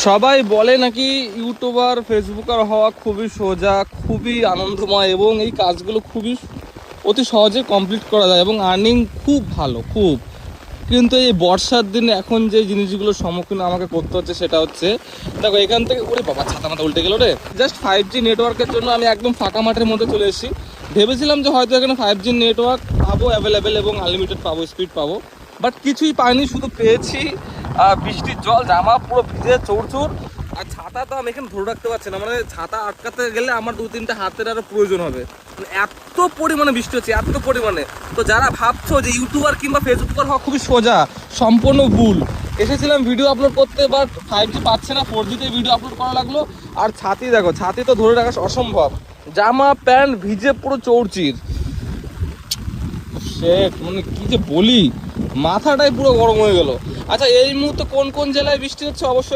সবাই বলে নাকি ইউটিউবার ফেসবুকার হওয়া খুবই সোজা, খুবই আনন্দময় এবং এই কাজগুলো খুবই অতি সহজে কমপ্লিট করা যায় এবং আর্নিং খুব ভালো, খুব। কিন্তু এই বর্ষার দিনে এখন যে জিনিসগুলোর সম্মুখীন আমাকে করতে হচ্ছে সেটা হচ্ছে, দেখো এখান থেকে ওরে বাবা ছাতা মাথা উল্টে গেল রে। জাস্ট 5G নেটওয়ার্কের জন্য আমি একদম ফাঁকা মাঠের মধ্যে চলে এসেছি। ভেবেছিলাম যে হয়তো এখানে 5G নেটওয়ার্ক পাবো অ্যাভেলেবেল এবং আনলিমিটেড পাবো, স্পিড পাবো, বাট কিছুই পাইনি। শুধু পেয়েছি বৃষ্টির জল, জামা পুরো ভিজে চৌরচুর। আর ছাতা তো আমি এখানে ধরে রাখতে পারছি না, মানে ছাতা আটকাতে গেলে আমার 2-3টা হাতের আরও প্রয়োজন হবে, মানে এত পরিমাণে বৃষ্টি হচ্ছে, এত পরিমাণে। তো যারা ভাবছো যে ইউটিউবার কিংবা ফেসবুকার হওয়া খুবই সোজা, সম্পূর্ণ ভুল। এসেছিলাম ভিডিও আপলোড করতে, বাট 5G পাচ্ছে না, 4Gতে ভিডিও আপলোড করা লাগলো। আর ছাতি দেখো, ছাতি তো ধরে রাখা অসম্ভব, জামা প্যান্ট ভিজে পুরো চৌরচির। শেট, মানে কি যে বলি, মাথাটাই পুরো গরম হয়ে গেল। আচ্ছা, এই মুহূর্তে কোন কোন জেলায় বৃষ্টি হচ্ছে অবশ্যই